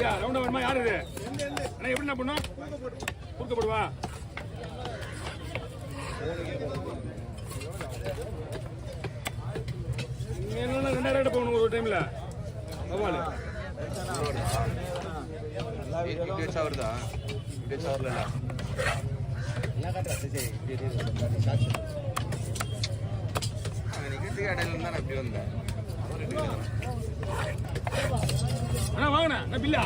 ஐயா ரவுண்டா வேணுமா? யாரு இது அண்ணா? எப்படி என்ன பண்ணும்? குறுக்க போடுவா. என்ன 2000 போகணும் ஒரு டைம்ல. சவால் வருதா? அப்படி வந்தேன். அண்ணா வாங்கண்ணா. நான் பில்லா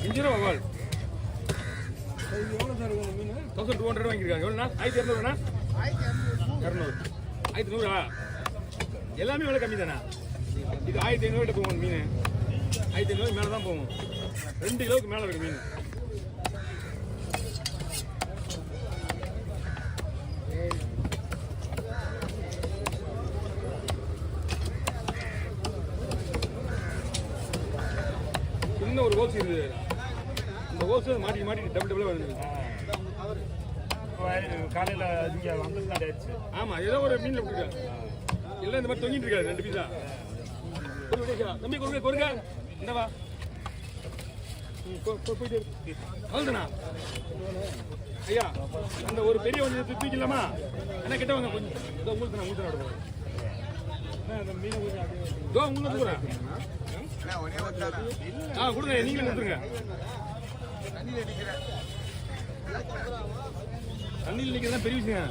பில்லு வவால். எவ்வளோ சார் மீன்? 1200 வாங்கியிருக்காங்க. எவ்வளோண்ணா? 1200. 200. 1100. எல்லாமே எவ்வளோ கம்மி தானே? இது 1500 போகும் மீன். 1500 மேலே தான் போகும். 2 கிலோவுக்கு மேலே இருக்கு மீன். சின்ன ஒரு ஓசி இருக்குது. இந்த ஓசை மாட்டி டபுள் வருது. காலையில் இங்கே வந்து ஆயிடுச்சு. ஆமாம், ஏதோ ஒரு மீனில் கொடுக்க எல்லாம் இந்த மாதிரி தொங்கிட்டு இருக்காது. 2 பீஸா தம்பி கொடுங்க. இந்தவா போயிட்டு அவ்வளோதானா ஐயா? அந்த ஒரு பெரிய வண்டி தூக்கிக்கலாமா? என்ன கிட்ட வாங்க கொஞ்சம். உங்களுக்கு அந்த மீன் உங்களுக்கு கொடுக்குறேன். கொடுங்க, நீங்களும் கொடுத்துருங்க. தண்ணியில் நிற்கிறதா பெரிய விஷயம்.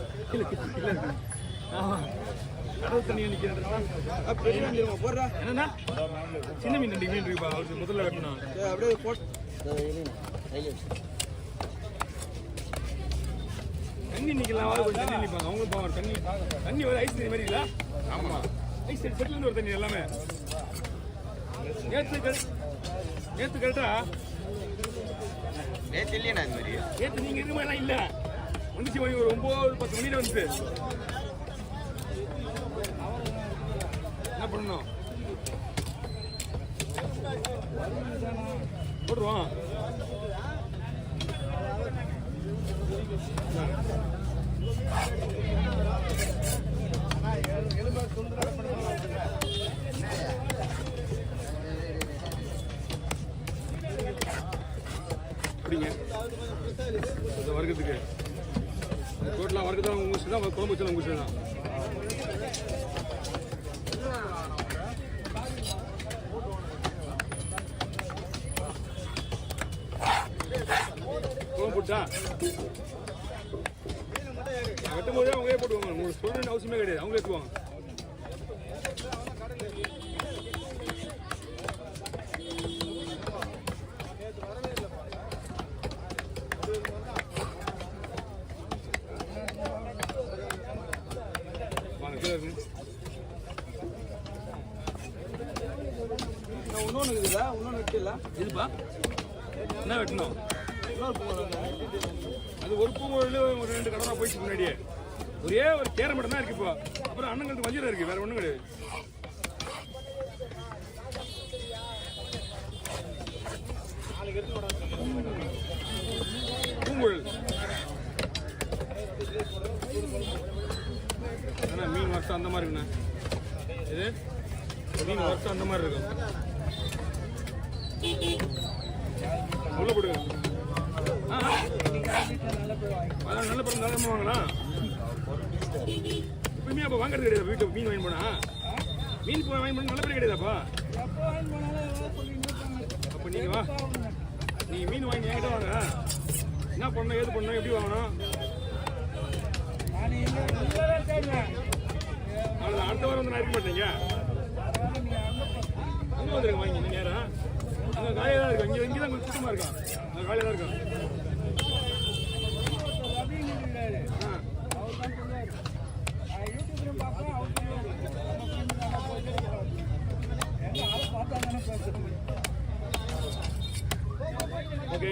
கடல் தண்ணியில் நிற்கிறேன். என்னன்னா சின்ன மீன் 2 மீன் இருக்குப்பா. அவருக்கு முதல்ல வெட்டணும். அப்படியே போட்டு தண்ணி நிற்கலாம். கொஞ்சம் தண்ணி நிற்பாங்க. அவங்களும் போவாங்க. தண்ணி ஒரு ஐஸ் தண்ணி மாதிரி இல்லை? ஆமாம், ஐஸ் செட்டில் ஒரு தண்ணி எல்லாமே. நேற்று கரெக்டா நேற்று இல்லையா? இந்த மாதிரி நேற்று நீங்கள் இருக்க மாதிரிலாம் இல்லை. வந்துச்சு ஒரு 9-10 மணியில் வந்துச்சு. என்ன பண்ணணும்? போடுவோம். அப்படிங்க வர்க்கத்துக்கு டோட்டலாக வர்க்கு தான் உங்கள் தான். குழம்பு வச்சாலும் உங்கள் தான். குழம்பு போட்டா வெட்டும் போதே அவங்களே போட்டுவாங்க. உங்களுக்கு சொல்லணும்னு அவசியமே கிடையாது. அவங்களே எடுத்துவாங்க. இன்னொன்று இருக்குதா? இன்னொன்று வெட்டில இதுப்பா என்ன வெட்டணும்? அது ஒரு பூங்கோழில் ஒரு 2 கடனா போயிடுச்சு முன்னாடியே. ஒரே ஒரு கேரை மட்டும் தான் இருக்கு இப்போ. அப்புறம் அண்ணங்களுக்கு வஞ்சிரம் இருக்கு. வேற ஒன்றும் கிடையாது. பூங்கோழி ஆனால் மீன் வருஷம் அந்த மாதிரி இருக்குண்ணா. இது மீன் வருஷம் அந்த மாதிரி இருக்கும். உள்ள போடுங்க. அதான் நல்ல படம் நல்ல வாங்கலாம். இப்பயுமே அப்போ வாங்குறது கிடையாது. வீட்டு மீன் வாங்கி போனா மீன் வாங்கி போனா நல்ல பேர் கிடையாதாப்பா? அப்போ நீங்கள் வா, நீங்கள் மீன் வாங்கி என்கிட்ட வாங்க. என்ன பண்ணணும், ஏது பண்ணணும், எப்படி வாங்கணும்? அவ்வளோதான். அடுத்த வாரம் வந்து நான் இருக்க மாட்டேங்க. அங்கே வந்துருங்க வாங்கி. நீங்கள் நேரம் அங்கே காலையாக தான் இருக்கும். இங்கே தான் கொஞ்சம் சுத்தமாக இருக்கும். அங்கே காலையாக தான் இருக்கும். ஓகே,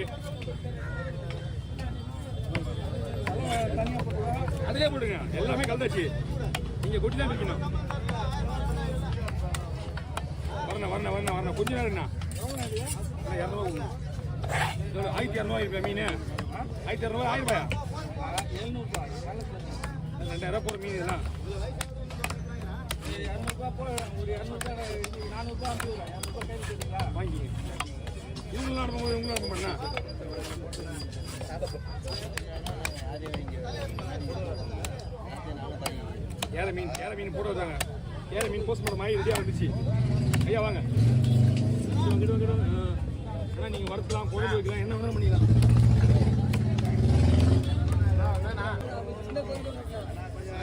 அதிலே போடுங்க. எல்லாமே கலந்தாச்சு. நீங்க கொட்டி தான் இருக்கணும். வரணும் கொஞ்ச நேரம்ண்ணா 200 1200 இருப்பா மீன் 1200 1000 ரூபாயா 2000 போகிற மீன் இதெல்லாம் வாங்கிங்க இவங்களாம் அனுப்பும்போது இவங்களும் அனுப்ப மாட்டேண்ணா ஏழை மீன் போட்டு வந்தாங்க ஏழை மீன் போஸ்ட் பண்ண மாதிரி ரெடியாக வந்துச்சு ஐயா வாங்க ஆனால் நீங்கள் வறுக்கலாம் குழம்பு வைக்கலாம் என்ன வேணாலும் பண்ணிக்கலாம்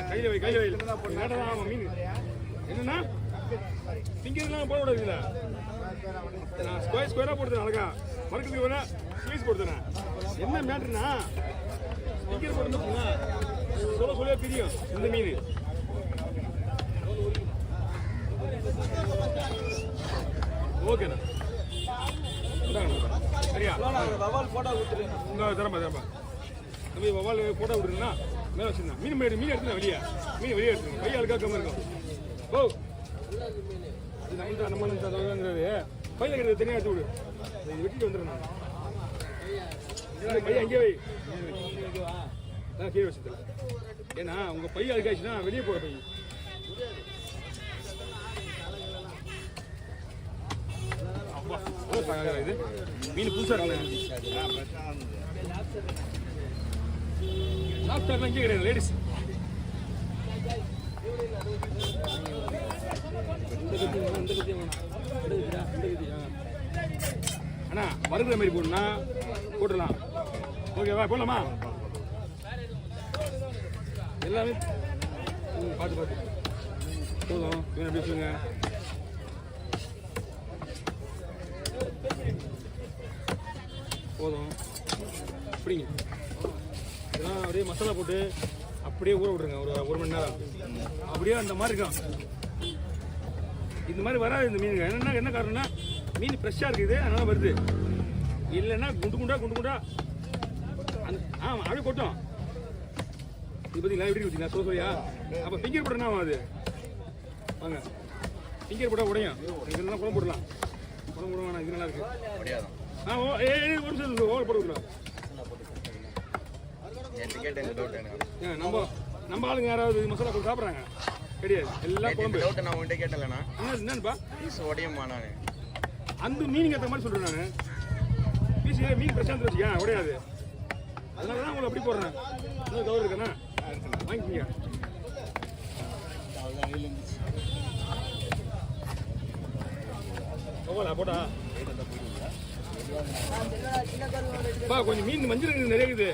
கையில் வை நேரம் ஆமாம் மீன் என்னன்னா திங்கிறதுலாம் போட விடாதுங்களா நான் ஸ்கொயராக போடுறேன் அழகா மறக்கிறதுக்கு வேணா ஸ்வீஸ் போடுறேன் என்ன மேட்ருன்னா திங்கிற போட்டுன்னா சொல்ல தெரியும் இந்த மீன் ஓகேண்ணா சரியா வவால் போட்டா விட்டுரு தரம்பா தம்பி வவால் போட்டோ விட்டுருந்தா மேலே வச்சுருந்தேன் மீன் எடுத்துனா வெளியே எடுத்துருங்க கையை அழுக்காக்காம இருக்கும் ஓ இது நம்மங்கிறது பையில கிடையாது தனியாக எடுத்து விடு இது வெட்டிட்டு வந்துடுறேன் நான் பையன் அங்கேயே வை கீழே வச்சுட்டு ஏன்னா உங்கள் பைய அழுக்காச்சுன்னா வெளியே போகிற பை இது மீன் புதுசாக இருக்குண்ணே லாப்டாப்லாம் இங்கே கிடையாது லேடிஸ் அண்ணா வறுக்கிற மாதிரி போடணும்னா போட்டுடலாம் ஓகேவா போடலாமா எல்லாமே பார்த்து போதும் இவன் எப்படி சொல்லுங்க போதும் அப்படிங்க இதெல்லாம் அப்படியே மசாலா போட்டு அப்படியே ஊற விட்ருங்க ஒரு மணி நேரம் அப்படியே அந்த மாதிரி இருக்கும் இந்த மாதிரி வராது இந்த மீனுங்க என்ன காரணம்னா மீன் ஃப்ரெஷ்ஷாக இருக்குது அதனால வருது இல்லைன்னா குண்டு குண்டா அந்த அப்படியே போட்டோம் இது பார்த்தீங்களா எப்படி வச்சுங்களா சோசோயா அப்போ ஃபிங்கர் போட்டா அது வாங்க ஃபிங்கர் போட்டால் உடையும் இதெல்லாம் குழம்பு போடலாம் குழம்பு போட வேணாம் இது நல்லா இருக்கு ஒரு நிமிஷம் ஓவர் போட்டு விடலாம் நம்ம ஆளுங்க யாராவது மசாலா போட்டு சாப்பிட்றாங்க கிடையாது எல்லாம் குழம்பு நான் உன்கிட்ட கேட்டலண்ணா என்னப்பா பீஸ் உடையுமா நான் அந்த மீனுக்கு ஏற்ற மாதிரி சொல்கிறேன் நான் பீஸ் மீன் பிரசாந்த் வச்சுக்கேன் உடையாது அதனால தான் உங்களை அப்படி போடுறேன் இன்னும் கவர் இருக்கேண்ணா வாங்கிக்கிங்க போட்டா கொஞ்சம் மீன் மஞ்சள் நிறைய இருக்குது